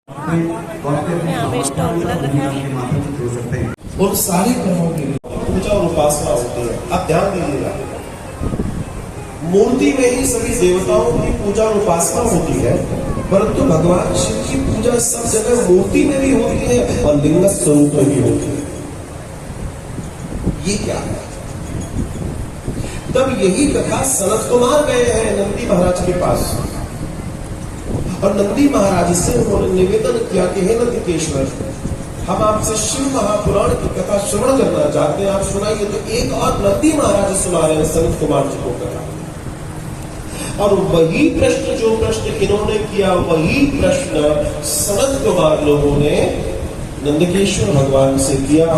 यहाँ पे स्टॉल लग रखा है। उन सारे कर्मों के लिए पूजा और उपासना होती है। अब ध्यान दीजिएगा, मूर्ति में ही सभी देवताओं की पूजा और उपासना होती है, परंतु भगवान शिव की पूजा सब जगह मूर्ति में भी होती है और लिंग स्वरूप में भी होती है। ये क्या है? तब यही कथा सनत कुमार गए हैं नंदी महाराज के पास, और नंदी महाराज से उन्होंने निवेदन किया कि हे नंदिकेश्वर, हम आपसे शिव महापुराण की कथा श्रवण करना चाहते हैं, आप सुनाइए। तो एक और नंदी महाराज सुना रहे हैं सनत कुमार जी को कथा, और वही प्रश्न जो प्रश्न इन्होंने किया वही प्रश्न सनत कुमार लोगों ने नंदिकेश्वर भगवान से किया।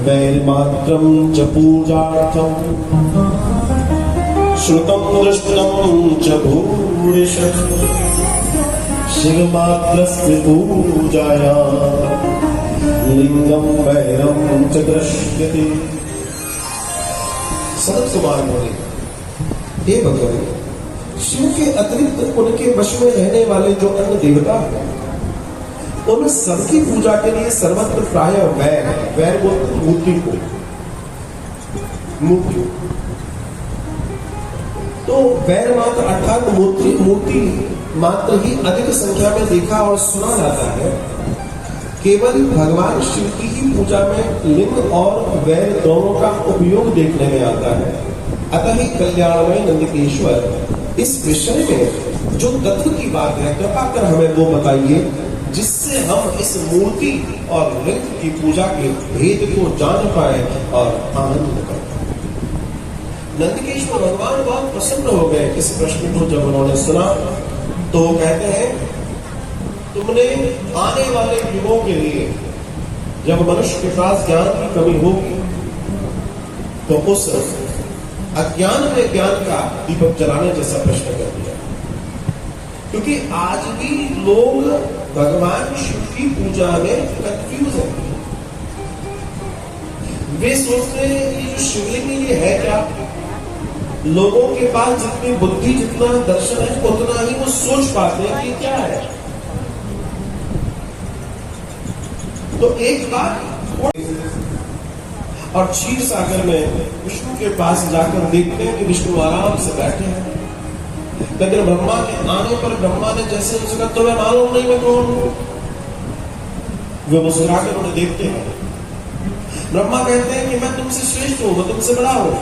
वैरमात्रम च पूजार्थम श्रुतम दृष्टम च भूरिशः शिवमात्रस्य पूजाया लिंगम वैरम च दृश्यते। सनत कुमार बोले, हे भगवान, शिव के अतिरिक्त उनके वश में रहने वाले जो अन्य देवता हैं, उन सबकी पूजा के लिए सर्वत्र प्राय वैर बोलते मूर्ति को, मूर्ति तो वैर मात्र अर्थात मूर्ति मात्र ही अधिक संख्या में देखा और सुना जाता है। केवल भगवान शिव की ही पूजा में लिंग और वैर दोनों का उपयोग देखने में आता है। अतः ही कल्याणमय नंदिकेश्वर इस विषय में जो तत्व की बात है कृपा कर हमें वो बताइए, जिससे हम इस मूर्ति और लिंग की पूजा के भेद को जान पाए और आनंद कर पाए। नंदिकेश्वर भगवान बहुत प्रसन्न हो गए इस प्रश्न को जब उन्होंने सुना, तो कहते हैं, तुमने आने वाले युगों के लिए जब मनुष्य के पास ज्ञान की कमी होगी तो उस अज्ञान में ज्ञान का दीपक जलाने जैसा प्रश्न कर दिया। क्योंकि आज भी लोग भगवान शिव की पूजा में कंफ्यूज है। वे सोचते हैं कि जो शिवलिंग ये है क्या, लोगों के पास जितनी बुद्धि जितना दर्शन है उतना ही वो सोच पाते हैं कि क्या है। तो एक बार और क्षीर सागर में विष्णु के पास जाकर देखते हैं कि विष्णु आराम से बैठे हैं, लेकिन ब्रह्मा के आने पर ब्रह्मा ने जैसे उसका तुम्हें मालूम नहीं मैं कौन हूं, वे मुस्कुराकर उन्हें देखते हैं। ब्रह्मा कहते हैं कि मैं तुमसे श्रेष्ठ हूं, मैं तुमसे बड़ा हूं,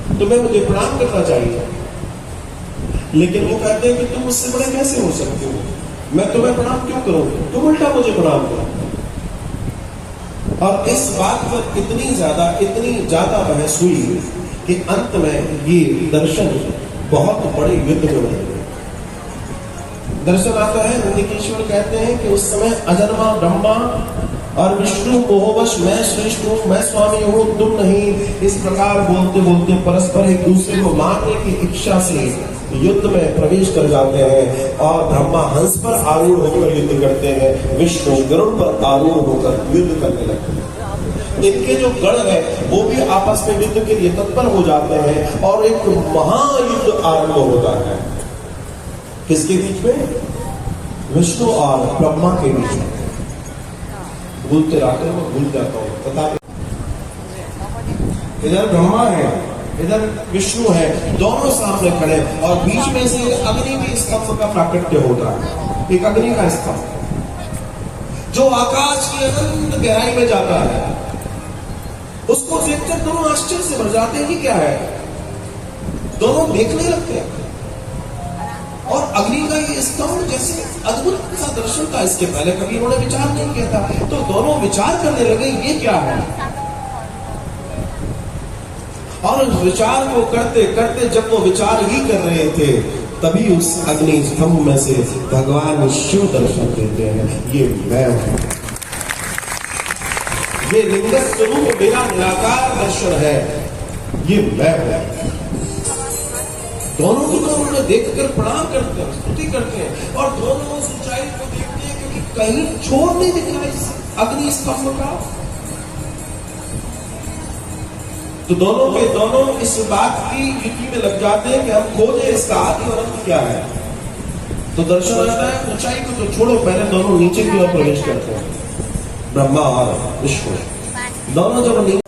तुम्हें मुझे प्रणाम करना चाहिए। लेकिन वो कहते हैं कि तुम मुझसे बड़े कैसे हो सकते हो, मैं तुम्हें प्रणाम क्यों करूं, तुम उल्टा मुझे प्रणाम करो। और इस बात पर इतनी ज्यादा बहस हुई कि अंत में ये दर्शन बहुत बड़े युद्ध में बन गए। दर्शन आता है, नंदिकेश्वर कहते हैं कि उस समय अजन्मा ब्रह्मा और विष्णु मोहवश मैं श्रेष्ठ हूं, मैं स्वामी हूं, तुम नहीं, इस प्रकार बोलते बोलते परस्पर एक दूसरे को मारने की इच्छा से युद्ध में प्रवेश कर जाते हैं। और ब्रह्मा हंस पर आरूढ़ होकर युद्ध करते हैं, विष्णु गरुड़ पर आरूढ़ होकर युद्ध करने लगते हैं। इनके जो गण है वो भी आपस में युद्ध के लिए तत्पर हो जाते हैं और एक महायुद्ध आरंभ होता है। किसके बीच में? विष्णु और ब्रह्मा के बीच में। भूलते रहते हो, भूल जाता हूँ, बता। इधर ब्रह्मा है, इधर विष्णु है, दोनों सामने खड़े, और बीच में से अग्नि के स्तंभ का प्राकट्य होता है। एक अग्नि का स्तंभ जो आकाश की अनंत गहराई में जाता है। उसको देखकर दोनों आश्चर्य से भर जाते हैं कि क्या है, दोनों देखने लगते हैं। और अग्नि का ये स्तंभ जैसे अद्भुत सा दर्शन था, इसके पहले कभी उन्होंने विचार नहीं किया था। तो दोनों विचार करने लगे ये क्या है, और उस विचार को करते करते जब वो विचार ही कर रहे थे तभी उस अग्नि स्तंभ में से भगवान शिव दर्शन देते हैं। ये मैं हूं, ये लिंग स्वरूप मेरा निराकार दर्शन है, ये मैं हूं। दोनों को उन्होंने देखकर प्रणाम करते हैं, स्तुति करते हैं, और दोनों उस ऊंचाई को देखते हैं क्योंकि कहीं छोर नहीं दिख रहा इस अग्नि स्तंभ का। तो दोनों के दोनों इस बात की युक्ति में लग जाते हैं कि हम खोजें इसका आदि और अंत क्या है। तो दर्शन आता है ऊंचाई को तो छोड़ो, पहले दोनों नीचे की ओर प्रवेश करते हैं, ब्रह्मा और विष्णु दोनों जब नीचे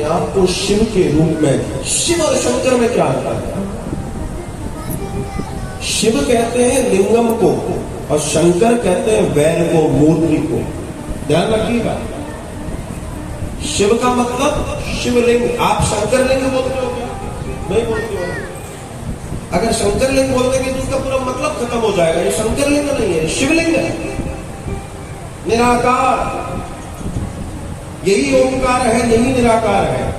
आपको शिव के रूप में, शिव और शंकर में क्या अंतर है? शिव कहते हैं लिंगम को और शंकर कहते हैं वैर को, मूर्ति को। ध्यान रखिएगा, शिव का मतलब शिवलिंग। आप शंकर लिंग बोलते हो क्या? नहीं बोलते हो। अगर शंकर लिंग बोल देंगे तो उसका पूरा मतलब खत्म हो जाएगा। ये शंकर लिंग नहीं है, शिवलिंग है, निराकार। यही ओंकार है, यही निराकार है।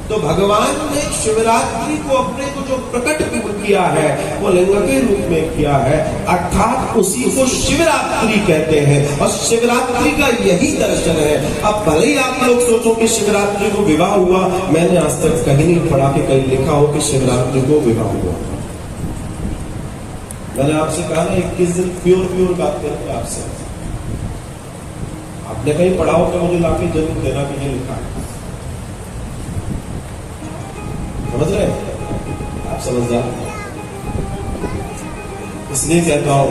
तो भगवान ने शिवरात्रि को अपने को जो प्रकट किया है वो लिंग के रूप में किया है, अर्थात उसी को शिवरात्रि कहते हैं और शिवरात्रि का यही दर्शन है। अब भले ही आप लोग सोचो कि शिवरात्रि को विवाह हुआ, मैंने आज तक कहीं नहीं पढ़ा कि कहीं लिखा हो कि शिवरात्रि को विवाह हुआ। मैंने आपसे कहा ना 21 दिन प्योर बात करके आपसे, आपने कहीं पढ़ा हो तो मुझे लाके जरूर देना कि ये लिखा है। समझ रहे आप? समझदार। इसलिए कहता हूं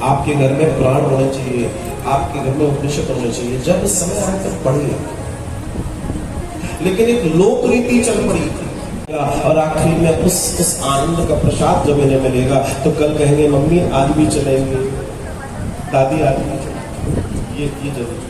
आपके घर में पुराण होने चाहिए, आपके घर में उपनिषद होने चाहिए। जब समय आए तक पढ़िए, लेकिन एक लोक रीति चल पड़ी और आखिर में उस आनंद का प्रसाद जब इन्हें मिलेगा तो कल कहेंगे मम्मी आज भी चलेंगे, दादी आज भी चलेंगे। ये जरूर।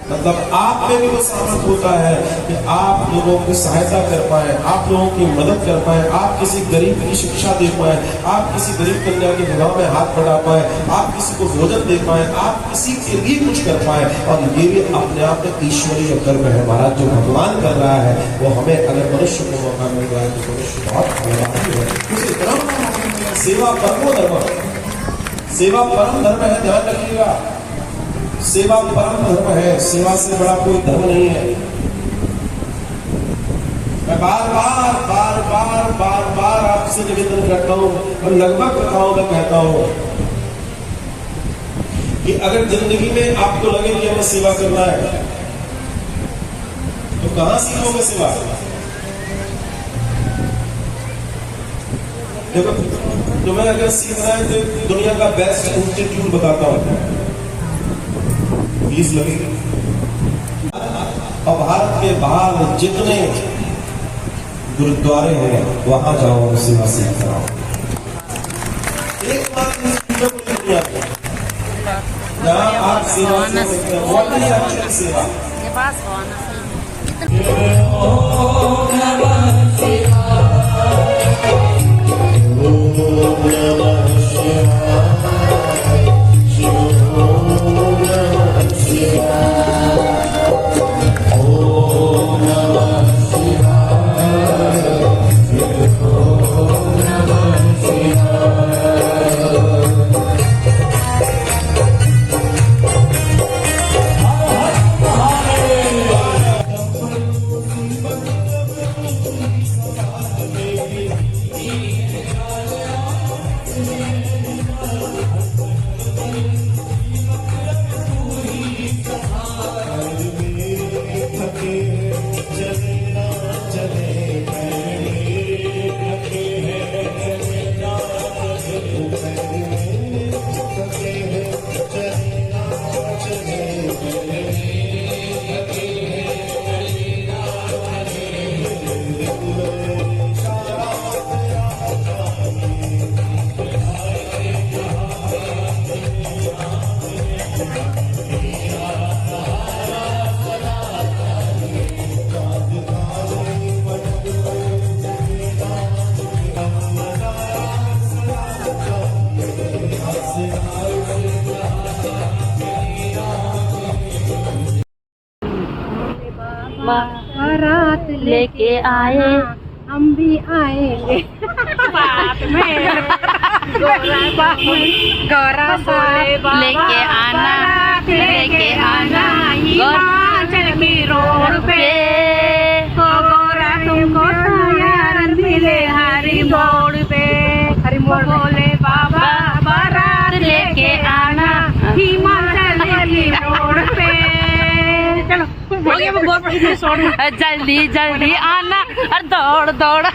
मतलब आप में भी वो सामर्थ होता है कि आप लोगों की सहायता कर पाए, आप लोगों की मदद कर पाए, आप किसी गरीब की शिक्षा दे पाए, आप किसी गरीब कन्या के विवाह में हाथ बढ़ा पाए, आप किसी को भोजन दे पाए, आप किसी के लिए कुछ कर पाए। और ये भी अपने आप में ईश्वरीय कर्म है महाराज, जो भगवान कर रहा है वो हमें अगर मनुष्य को मौका मिल रहा है तो मनुष्य बहुत धन्यवादी है। इसी तरह सेवा परमो धर्म, सेवा परम धर्म है। ध्यान रखिएगा, सेवा परम धर्म है, सेवा से बड़ा कोई धर्म नहीं है। मैं बार आपसे निवेदन करता हूं और लगभग कथाओं में कहता हूं कि अगर जिंदगी में आपको लगे कि हमें सेवा करना है तो कहां सीखोगे सेवा? देखो, तुम्हें अगर सीखना है तो दुनिया का बेस्ट इंस्टीट्यूट बताता हूं, फीस लगेगी। और भारत के बाहर जितने गुरुद्वारे हैं वहां जाओ और सेवा सीख कराओ। एकमात्र दुनिया में जहां आप सेवा सीखते हैं, बहुत ही अच्छी सेवा। Shiva बारात लेके आए, हम भी आएंगे बात में गौरा लेके आना हिमाचल की रोड पे गौरा तुमको यार मिले हरी मोड़ पे, हरी मोड़ बोले बाबा बारात लेके आना हिमाचल की रोड पे। चलो जल्दी जल्दी आना और दौड़ दौड़